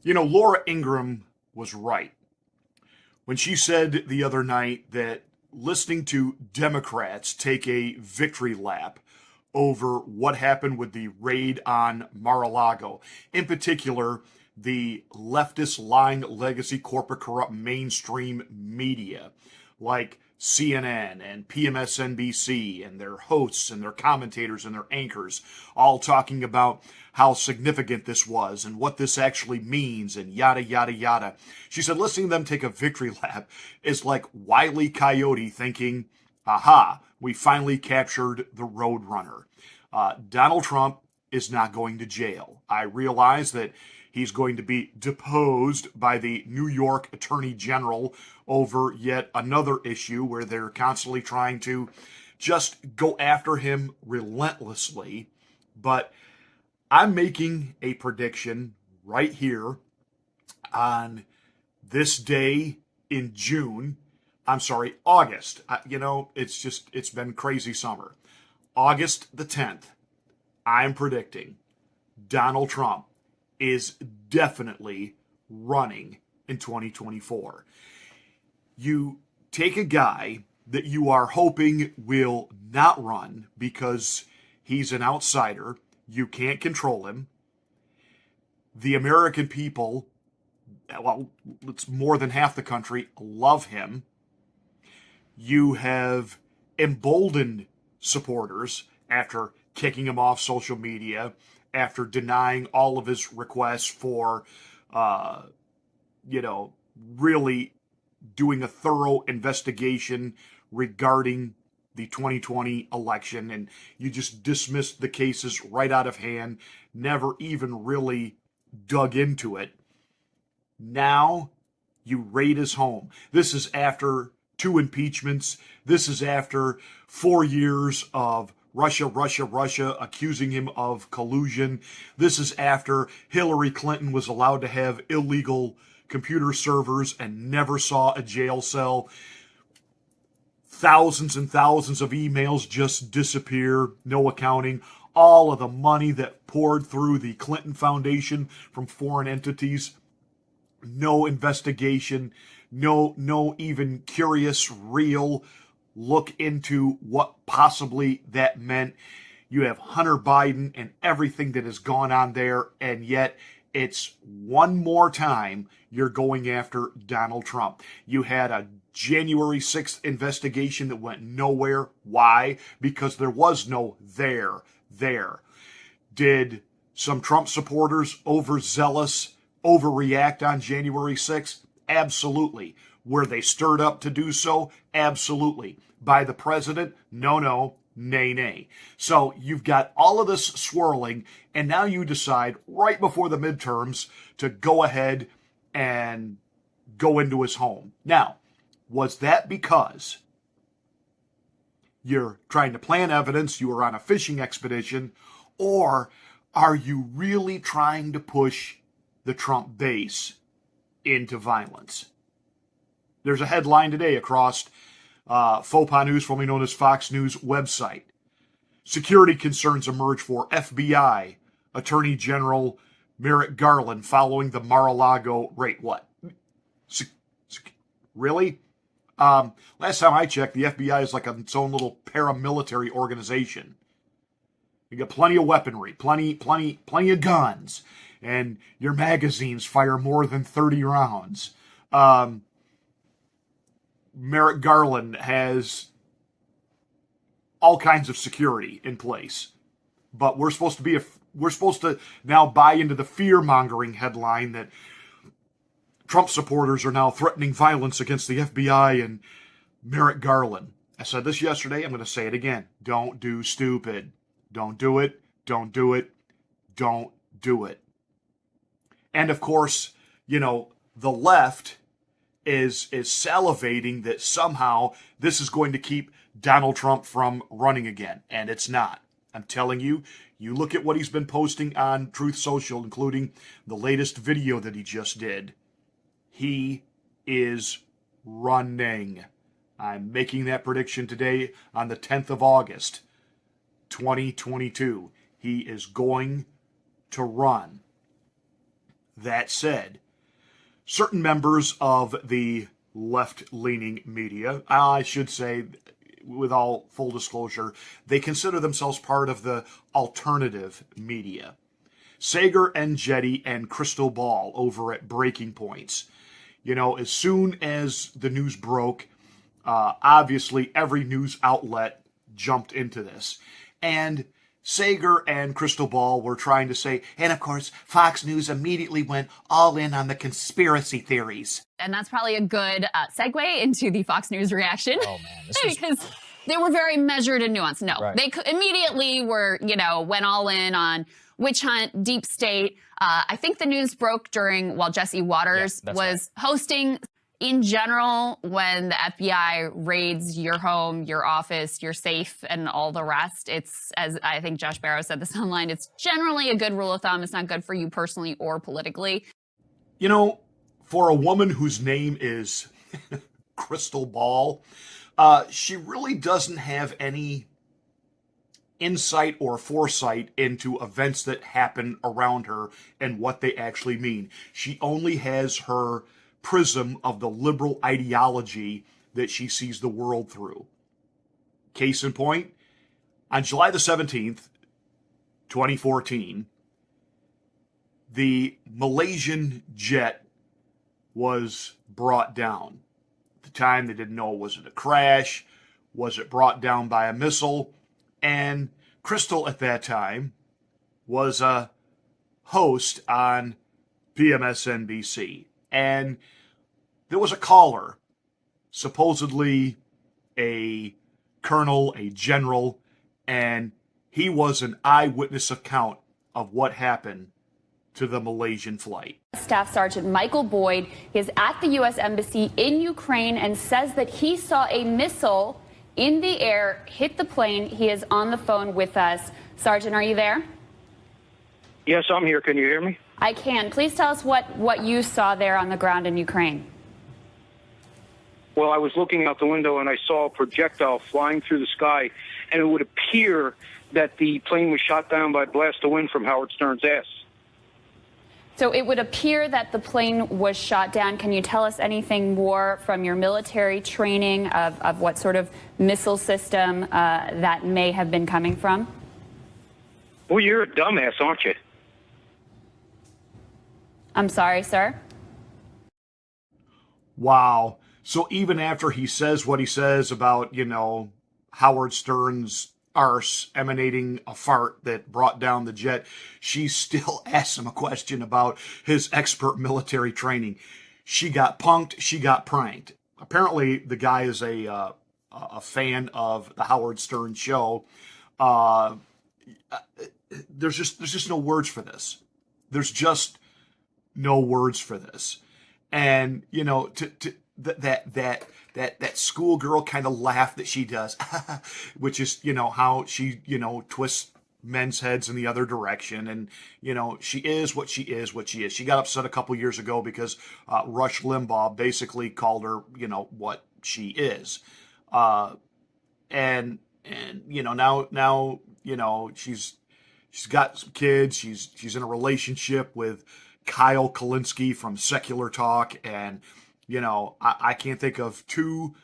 Laura Ingraham was right when she said the other night that listening to Democrats take a victory lap over what happened with the raid on Mar-a-Lago, in particular, the leftist lying legacy corporate corrupt mainstream media like CNN and PMSNBC and their hosts and their commentators and their anchors all talking about how significant this was and what this actually means and yada, yada, yada. She said listening to them take a victory lap is like Wile E. Coyote thinking, aha, we finally captured the Roadrunner. Donald Trump is not going to jail. I realize that he's going to be deposed by the New York Attorney General over yet another issue where they're constantly trying to just go after him relentlessly. But I'm making a prediction right here on this day in June. I'm sorry, August. It's been crazy summer. August the 10th, I'm predicting Donald Trump is definitely running in 2024. You take a guy that you are hoping will not run because he's an outsider, you can't control him. The American people, well, it's more than half the country, love him. You have emboldened supporters after kicking him off social media, after denying all of his requests for, really doing a thorough investigation regarding the 2020 election. And you just dismissed the cases right out of hand, never even really dug into it. Now you raid his home. This is after 2 impeachments. This is after 4 years of Russia accusing him of collusion. This is after Hillary Clinton was allowed to have illegal computer servers and never saw a jail cell. Thousands and thousands of emails just disappear, no accounting. All of the money that poured through the Clinton Foundation from foreign entities, no investigation, no even curious, real look into what possibly that meant. You have Hunter Biden and everything that has gone on there, and yet it's one more time you're going after Donald Trump. You had a January 6th investigation that went nowhere. Why? Because there was no there. Did some Trump supporters overzealous overreact on January 6th? Absolutely. Were they stirred up to do so? Absolutely. By the president? No, nay. So you've got all of this swirling, and now you decide right before the midterms to go ahead and go into his home. Now, was that because you're trying to plant evidence, you were on a fishing expedition, or are you really trying to push the Trump base into violence? There's a headline today across Faux Pas News, formerly known as Fox News website. Security concerns emerge for FBI Attorney General Merrick Garland following the Mar-a-Lago raid. What? Really? Last time I checked, the FBI is like its own little paramilitary organization. You got plenty of weaponry, plenty of guns, and your magazines fire more than 30 rounds. Merrick Garland has all kinds of security in place, but we're supposed to now buy into the fear-mongering headline that Trump supporters are now threatening violence against the FBI and Merrick Garland. I said this yesterday. I'm going to say it again. Don't do stupid. Don't do it. Don't do it. Don't do it. And of course, the left is salivating that somehow this is going to keep Donald Trump from running again. And it's not. I'm telling you, you look at what he's been posting on Truth Social, including the latest video that he just did. He is running. I'm making that prediction today on the 10th of August, 2022. He is going to run. That said, certain members of the left-leaning media, I should say, with all full disclosure, they consider themselves part of the alternative media. Saagar Enjeti and Crystal Ball over at Breaking Points. You know, as soon as the news broke, obviously every news outlet jumped into this. And Saagar and Crystal Ball were trying to say, and of course, Fox News immediately went all in on the conspiracy theories. And that's probably a good segue into the Fox News reaction. Oh, man. Because they were very measured and nuanced. No, right. They immediately were, went all in on witch hunt, deep state. I think the news broke while Jesse Waters was hosting. In general, when the FBI raids your home, your office, your safe, and all the rest, it's, as I think Josh Barrow said this online, it's generally a good rule of thumb. It's not good for you personally or politically. You know, for a woman whose name is Crystal Ball, she really doesn't have any insight or foresight into events that happen around her and what they actually mean. She only has her prism of the liberal ideology that she sees the world through. Case in point, on July the 17th, 2014, the Malaysian jet was brought down. At the time, they didn't know, was it a crash? Was it brought down by a missile? And Crystal at that time was a host on PMSNBC. And there was a caller, supposedly a colonel, a general, and he was an eyewitness account of what happened to the Malaysian flight. Staff Sergeant Michael Boyd is at the U.S. Embassy in Ukraine and says that he saw a missile in the air hit the plane. He is on the phone with us. Sergeant, are you there? Yes, I'm here. Can you hear me? I can. Please tell us what you saw there on the ground in Ukraine. Well, I was looking out the window and I saw a projectile flying through the sky, and it would appear that the plane was shot down by a blast of wind from Howard Stern's ass. So it would appear that the plane was shot down. Can you tell us anything more from your military training of what sort of missile system that may have been coming from? Well, you're a dumbass, aren't you? I'm sorry, sir. Wow. So even after he says what he says about, Howard Stern's arse emanating a fart that brought down the jet, she still asks him a question about his expert military training. She got punked. She got pranked. Apparently, the guy is a fan of the Howard Stern show. There's just no words for this. There's just no words for this. And, that schoolgirl kind of laugh that she does, which is, how she, twists men's heads in the other direction. And, she is what she is, what she is. She got upset a couple years ago because Rush Limbaugh basically called her, what she is. And now, she's got some kids. She's in a relationship with Kyle Kulinski from Secular Talk, and I can't think of two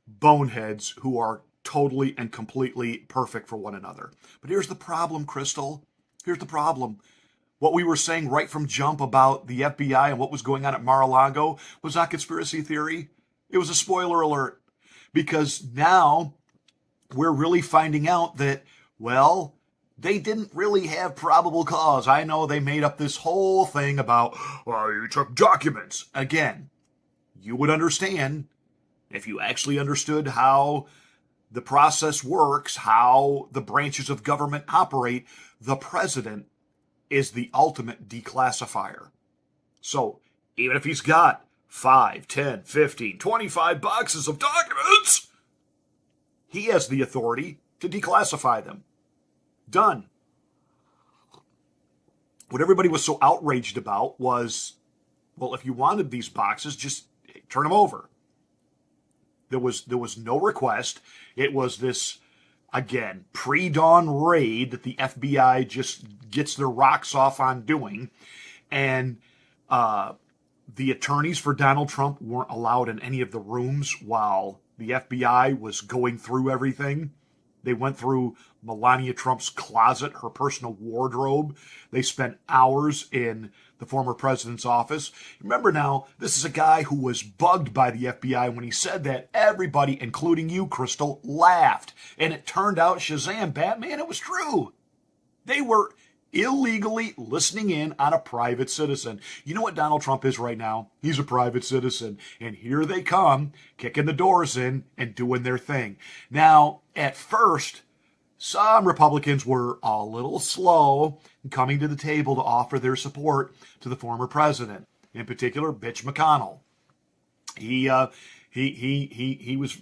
boneheads who are totally and completely perfect for one another. But here's the problem, Crystal. Here's the problem. What we were saying right from jump about the FBI and what was going on at Mar-a-Lago was not conspiracy theory. It was a spoiler alert. Because now we're really finding out that, well, they didn't really have probable cause. I know they made up this whole thing about, you took documents. Again, you would understand if you actually understood how the process works, how the branches of government operate. The president is the ultimate declassifier. So even if he's got 5, 10, 15, 25 boxes of documents, he has the authority to declassify them. Done. What everybody was so outraged about was, well, if you wanted these boxes, just turn them over. There was no request. It was this, again, pre-dawn raid that the FBI just gets their rocks off on doing. And the attorneys for Donald Trump weren't allowed in any of the rooms while the FBI was going through everything. They went through Melania Trump's closet, her personal wardrobe. They spent hours in the former president's office. Remember now, this is a guy who was bugged by the FBI. When he said that, everybody, including you, Crystal, laughed. And it turned out, Shazam, Batman, it was true. They were illegally listening in on a private citizen. You know what Donald Trump is right now? He's a private citizen. And here they come, kicking the doors in and doing their thing. Now, at first, some Republicans were a little slow in coming to the table to offer their support to the former president, in particular, Mitch McConnell. He was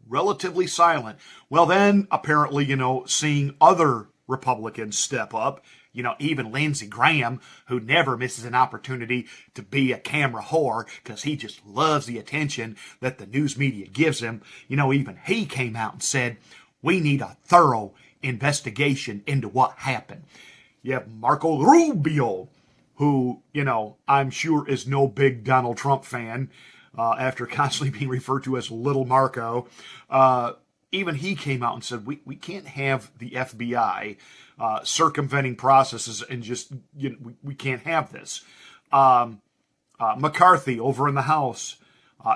relatively silent. Well, then, apparently, seeing other Republicans step up, even Lindsey Graham, who never misses an opportunity to be a camera whore because he just loves the attention that the news media gives him. Even he came out and said, we need a thorough investigation into what happened. You have Marco Rubio, who, I'm sure is no big Donald Trump fan, after constantly being referred to as Little Marco. Even he came out and said, we can't have the FBI circumventing processes and just, we can't have this. McCarthy over in the House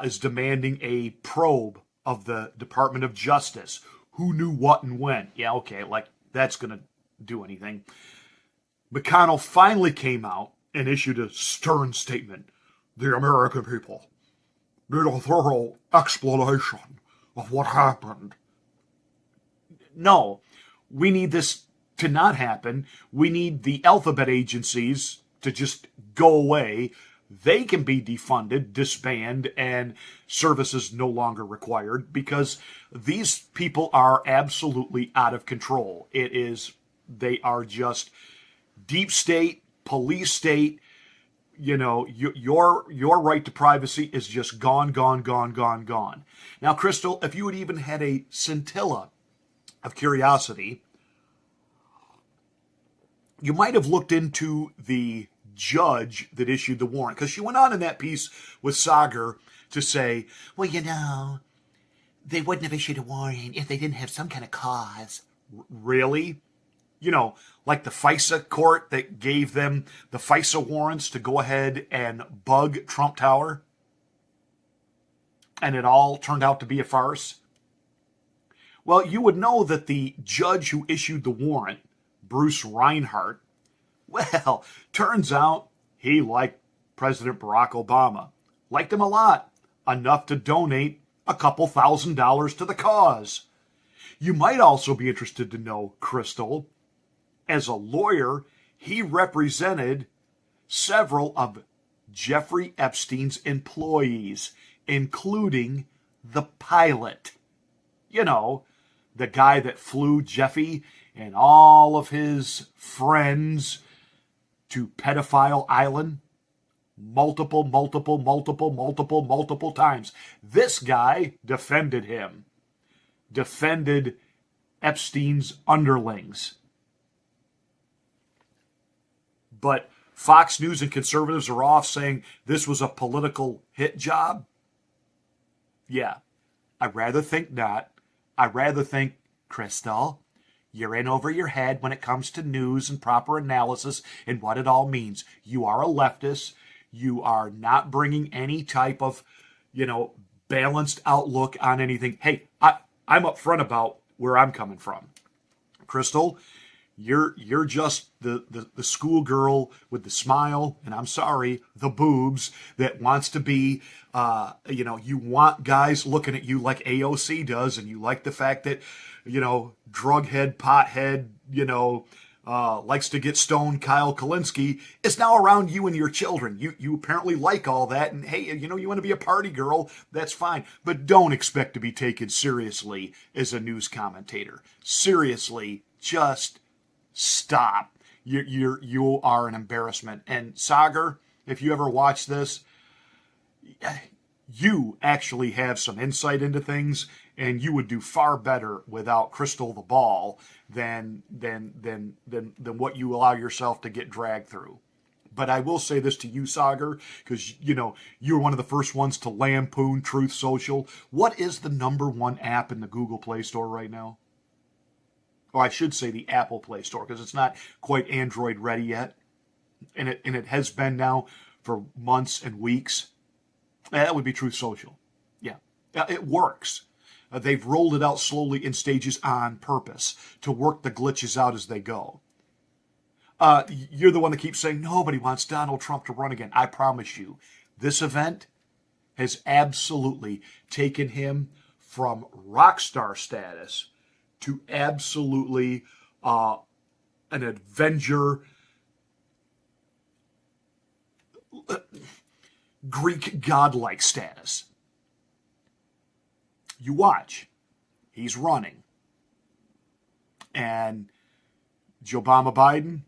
is demanding a probe of the Department of Justice. Who knew what and when? Yeah, okay, that's going to do anything. McConnell finally came out and issued a stern statement. The American people need a thorough explanation of what happened. No, we need this to not happen. We need the alphabet agencies to just go away. They can be defunded, disbanded, and services no longer required because these people are absolutely out of control. They are just deep state, police state. Your right to privacy is just gone. Now, Crystal, if you had even had a scintilla of curiosity, you might have looked into the judge that issued the warrant, because she went on in that piece with Sagar to say, well, they wouldn't have issued a warrant if they didn't have some kind of cause. Really? Like the FISA court that gave them the FISA warrants to go ahead and bug Trump Tower, and it all turned out to be a farce. Well, you would know that the judge who issued the warrant, Bruce Reinhart, well, turns out he liked President Barack Obama. Liked him a lot, enough to donate a couple $1,000s to the cause. You might also be interested to know, Crystal, as a lawyer, he represented several of Jeffrey Epstein's employees, including the pilot. The guy that flew Jeffy and all of his friends to Pedophile Island multiple times. This guy defended him, defended Epstein's underlings. But Fox News and conservatives are off saying this was a political hit job. Yeah, I'd rather think not. I'd rather think, Crystal, you're in over your head when it comes to news and proper analysis and what it all means. You are a leftist. You are not bringing any type of, balanced outlook on anything. Hey, I'm upfront about where I'm coming from. Crystal, you're just the schoolgirl with the smile, and I'm sorry, the boobs, that wants to be, you want guys looking at you like AOC does, and you like the fact that, drughead, pothead, likes to get stoned Kyle Kulinski is now around you and your children. You apparently like all that, and hey, you want to be a party girl, that's fine. But don't expect to be taken seriously as a news commentator. Seriously, just stop. You are an embarrassment. And Sagar, if you ever watch this, you actually have some insight into things, and you would do far better without Crystal the Ball than what you allow yourself to get dragged through. But I will say this to you, Sagar, because, you know, you're one of the first ones to lampoon Truth Social. What is the number one app in the Google Play Store right now? Or I should say the Apple Play Store, because it's not quite Android ready yet. And it has been now for months and weeks. That would be Truth Social. Yeah. It works. They've rolled it out slowly in stages on purpose to work the glitches out as they go. You're the one that keeps saying nobody wants Donald Trump to run again. I promise you, this event has absolutely taken him from rock star status to absolutely an Avenger, Greek godlike status. You watch. He's running. And Joe Biden